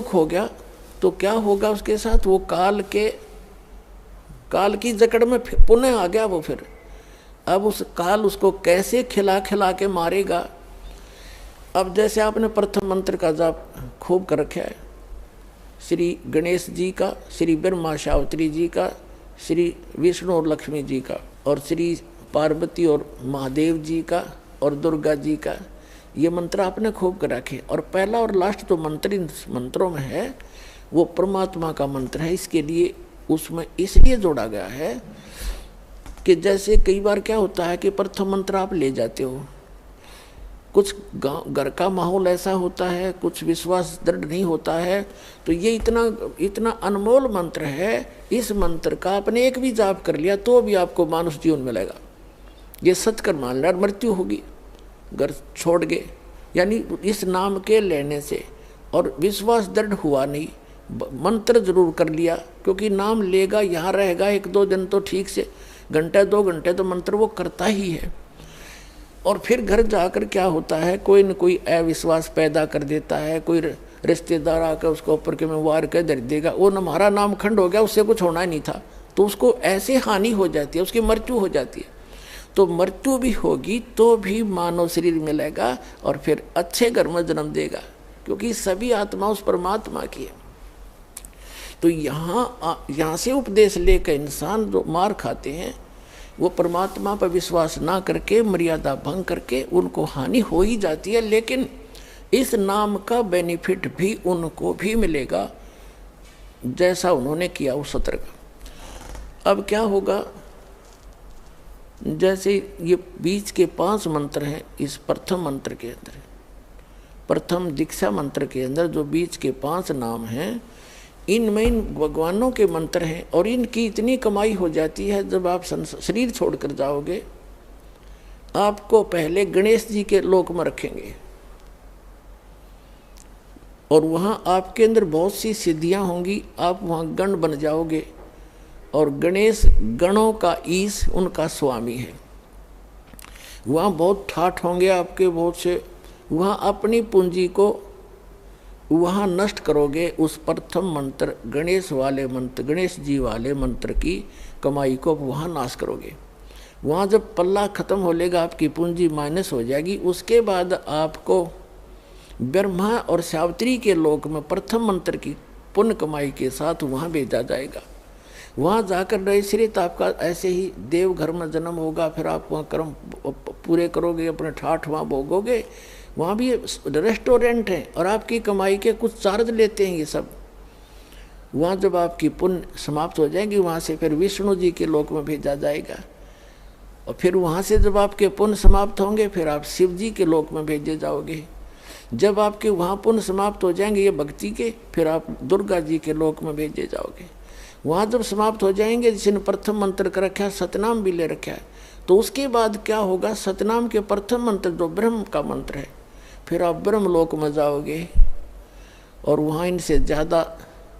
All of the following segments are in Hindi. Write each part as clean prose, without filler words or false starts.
दुख हो गया तो क्या होगा उसके साथ? वो काल की जकड़ में पुनः आ गया वो फिर। अब उस काल उसको कैसे खिला खिला के मारेगा। अब जैसे आपने प्रथम मंत्र का जाप खूब कर रखा है, श्री गणेश जी का, श्री ब्रह्मा सावित्री जी का, श्री विष्णु और लक्ष्मी जी का, और श्री पार्वती और महादेव जी का, और दुर्गा जी का, ये मंत्र आपने खूब कर रखे। और पहला और लास्ट जो मंत्र इन मंत्रों में है वो परमात्मा का मंत्र है। इसके लिए उसमें इसलिए जोड़ा गया है कि जैसे कई बार क्या होता है कि प्रथम मंत्र आप ले जाते हो, कुछ घर का माहौल ऐसा होता है, कुछ विश्वास दृढ़ नहीं होता है, तो ये इतना अनमोल मंत्र है, इस मंत्र का आपने एक भी जाप कर लिया तो भी आपको मानुष जीवन मिलेगा। ये सत्कर मान लिया, मृत्यु होगी घर छोड़ गए, यानी इस नाम के लेने से, और विश्वास दृढ़ हुआ नहीं, मंत्र जरूर कर लिया, क्योंकि नाम लेगा यहाँ रहेगा 1-2 दिन तो ठीक से, घंटे 2 घंटे तो मंत्र वो करता ही है। और फिर घर जाकर क्या होता है, कोई न कोई अविश्वास पैदा कर देता है, कोई रिश्तेदार आकर उसको ऊपर के में वार कर दे देगा, वो हमारा नाम खंड हो गया, उससे कुछ होना ही नहीं था, तो उसको ऐसे हानि हो जाती है, उसकी मृत्यु हो जाती है। तो मृत्यु भी होगी तो भी मानव शरीर मिलेगा और फिर अच्छे घर में जन्म देगा, क्योंकि सभी आत्मा उस परमात्मा की है। तो यहाँ से उपदेश लेकर इंसान जो मार खाते हैं वो परमात्मा पर विश्वास ना करके, मर्यादा भंग करके, उनको हानि हो ही जाती है, लेकिन इस नाम का बेनिफिट भी उनको भी मिलेगा जैसा उन्होंने किया उस सत्र का। अब क्या होगा, जैसे ये बीच के 5 मंत्र हैं इस प्रथम मंत्र के अंदर, प्रथम दीक्षा मंत्र के अंदर जो बीच के 5 नाम हैं, इनमें इन भगवानों के मंत्र हैं, और इनकी इतनी कमाई हो जाती है, जब आप शरीर छोड़कर जाओगे आपको पहले गणेश जी के लोक में रखेंगे, और वहाँ आपके अंदर बहुत सी सिद्धियाँ होंगी, आप वहाँ गण बन जाओगे, और गणेश गणों का ईश उनका स्वामी है। वहाँ बहुत ठाठ होंगे आपके बहुत से, वहाँ अपनी पूंजी को वहाँ नष्ट करोगे, उस प्रथम मंत्र गणेश वाले मंत्र, गणेश जी वाले मंत्र की कमाई को वहाँ नाश करोगे। वहाँ जब पल्ला खत्म हो लेगा, आपकी पूंजी माइनस हो जाएगी, उसके बाद आपको ब्रह्मा और सावित्री के लोक में प्रथम मंत्र की पुण्य कमाई के साथ वहाँ भेजा जाएगा। वहाँ जाकर नैश्रित आपका ऐसे ही देव घर में जन्म होगा, फिर आप वहाँ कर्म पूरे करोगे, अपने ठाठ वहाँ भोगोगे। वहाँ भी रेस्टोरेंट है और आपकी कमाई के कुछ चार्ज लेते हैं ये सब। वहाँ जब आपकी पुण्य समाप्त हो जाएगी, वहाँ से फिर विष्णु जी के लोक में भेजा जाएगा, और फिर वहाँ से जब आपके पुण्य समाप्त होंगे फिर आप शिव जी के लोक में भेजे जाओगे। जब आपके वहाँ पुण्य समाप्त हो जाएंगे ये भक्ति के, फिर आप दुर्गा जी के लोक में भेजे जाओगे। वहाँ जब समाप्त हो जाएंगे, जिसने प्रथम मंत्र कर रखा है, सतनाम भी ले रखा है, तो उसके बाद क्या होगा, सतनाम के प्रथम मंत्र जो ब्रह्म का मंत्र है, फिर आप ब्रह्म लोक में जाओगे, और वहाँ इनसे ज़्यादा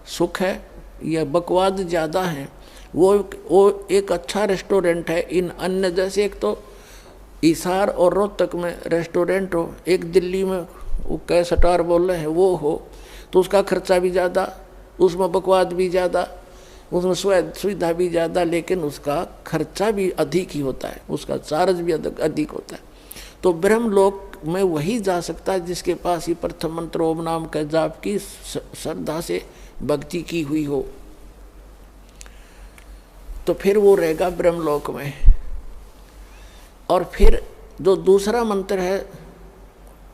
सुख है, यह बकवाद ज़्यादा है। वो एक अच्छा रेस्टोरेंट है। इन अन्य जैसे एक तो हिसार और रोहतक में रेस्टोरेंट हो, एक दिल्ली में वो कै स्टार बोल रहे हैं वो हो, तो उसका खर्चा भी ज़्यादा, उसमें बकवाद भी ज़्यादा, उसमें सुविधा भी ज़्यादा, लेकिन उसका खर्चा भी अधिक ही होता है, उसका चार्ज भी अधिक होता है। तो ब्रह्मलोक में वही जा सकता है जिसके पास ही प्रथम मंत्र ओम नाम के जाप की श्रद्धा से भक्ति की हुई हो, तो फिर वो रहेगा ब्रह्मलोक में। और फिर जो दूसरा मंत्र है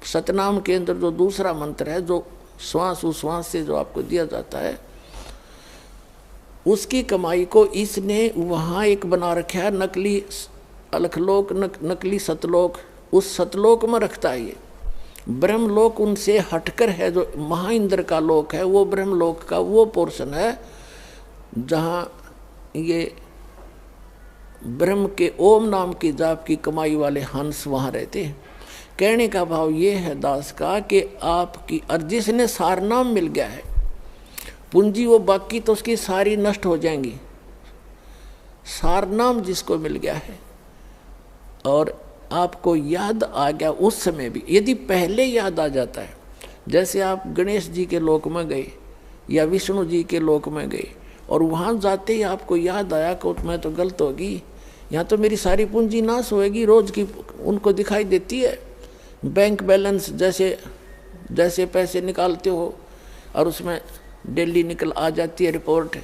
सतनाम के अंदर, जो दूसरा मंत्र है जो श्वास उश्वास से जो आपको दिया जाता है, उसकी कमाई को इसने वहाँ एक बना रखा है, नकली अलखलोक, नकली सतलोक, उस सतलोक में रखता है ये। ब्रह्मलोक उनसे हटकर है, जो महाइंद्र का लोक है, वो ब्रह्मलोक का वो पोर्शन है जहाँ ये ब्रह्म के ओम नाम की जाप की कमाई वाले हंस वहाँ रहते हैं। कहने का भाव ये है दास का कि आपकी अर्जी से सारनाम मिल गया है, पूंजी वो बाकी तो उसकी सारी नष्ट हो जाएंगी। सारनाम जिसको मिल गया है और आपको याद आ गया उस समय भी, यदि पहले याद आ जाता है जैसे आप गणेश जी के लोक में गए या विष्णु जी के लोक में गए और वहाँ जाते ही आपको याद आया कि मैं तो गलत होगी, यहाँ तो मेरी सारी पूंजी नाश होएगी, रोज की उनको दिखाई देती है। बैंक बैलेंस जैसे जैसे पैसे निकालते हो और उसमें डेली निकल आ जाती है रिपोर्ट,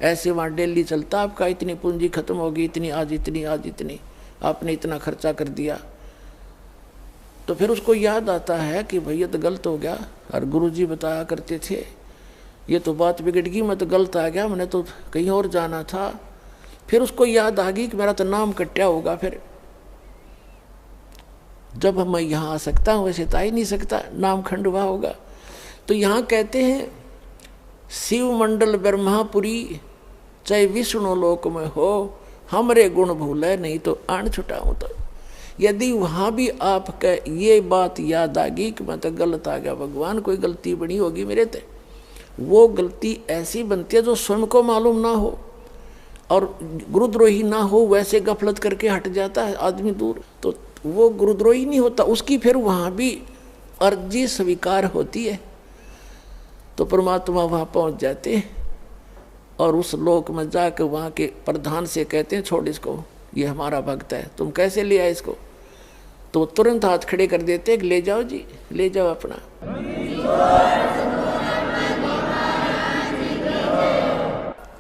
ऐसे वहाँ डेली चलता आपका इतनी पूंजी खत्म होगी, इतनी आज इतनी आपने इतना खर्चा कर दिया। तो फिर उसको याद आता है कि भैया तो गलत हो गया, और गुरुजी बताया करते थे ये तो बात बिगड़ गई, मैं तो गलत आ गया, मैंने तो कहीं और जाना था। फिर उसको याद आ गई कि मेरा तो नाम कट्या होगा, फिर जब मैं यहाँ आ सकता हूँ वैसे तो आ ही नहीं सकता, नाम खंडवा होगा। तो यहाँ कहते हैं शिव मंडल ब्रह्मापुरी चाहे विष्णु लोक में हो, हमरे गुण भूले नहीं तो आन छुटाऊँ। तो यदि वहाँ भी आपका ये बात याद आ गई कि मैं तो गलत आ गया, भगवान कोई गलती बनी होगी मेरे ते, वो गलती ऐसी बनती है जो स्वयं को मालूम ना हो और गुरुद्रोही ना हो, वैसे गफलत करके हट जाता है आदमी दूर, तो वो गुरुद्रोही नहीं होता, उसकी फिर वहाँ भी अर्जी स्वीकार होती है। तो परमात्मा वहाँ पहुँच जाते हैं और उस लोक में जाकर वहाँ के प्रधान से कहते हैं छोड़ इसको, ये हमारा भक्त है, तुम कैसे ले आए इसको। तो तुरंत हाथ खड़े कर देते ले जाओ जी, ले जाओ अपना।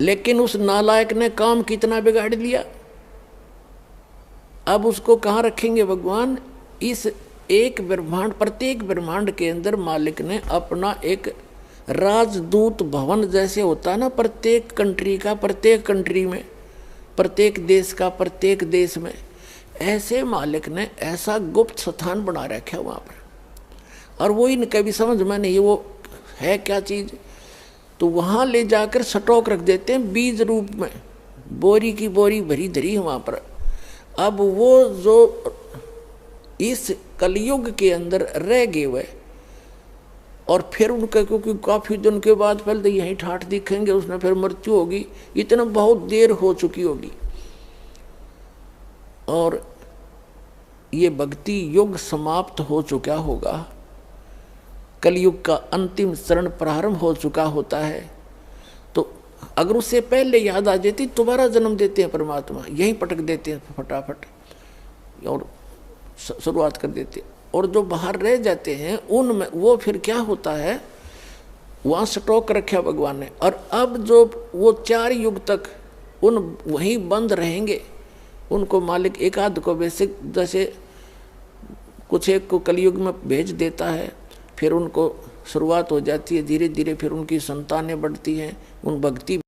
लेकिन उस नालायक ने काम कितना बिगाड़ दिया, अब उसको कहाँ रखेंगे भगवान। इस एक ब्रह्मांड, प्रत्येक ब्रह्मांड के अंदर मालिक ने अपना एक राजदूत भवन जैसे होता है ना, प्रत्येक कंट्री का, प्रत्येक कंट्री में, प्रत्येक देश का प्रत्येक देश में, ऐसे मालिक ने ऐसा गुप्त स्थान बना रखा है वहाँ पर। और वो इनके भी समझ में नहीं वो है क्या चीज़, तो वहाँ ले जाकर स्टॉक रख देते हैं बीज रूप में, बोरी की बोरी भरी धरी है वहाँ पर। अब वो जो इस कलयुग के अंदर रह गए हुए और फिर उनका, क्योंकि काफ़ी दिन के बाद पहले तो यहीं ठाठ दिखेंगे, उसमें फिर मृत्यु होगी, इतना बहुत देर हो चुकी होगी और ये भक्ति युग समाप्त हो चुका होगा, कलयुग का अंतिम चरण प्रारंभ हो चुका होता है। तो अगर उससे पहले याद आ जाती, दोबारा जन्म देते हैं परमात्मा, यहीं पटक देते हैं फटाफट और शुरुआत कर देते हैं। और जो बाहर रह जाते हैं उनमें वो फिर क्या होता है, वहाँ स्टॉक रखा भगवान ने, और अब जो वो 4 युग तक उन वहीं बंद रहेंगे, उनको मालिक एक आध को बेसिक जैसे कुछ एक को कलयुग में भेज देता है, फिर उनको शुरुआत हो जाती है धीरे धीरे, फिर उनकी संतानें बढ़ती हैं, उन भक्ति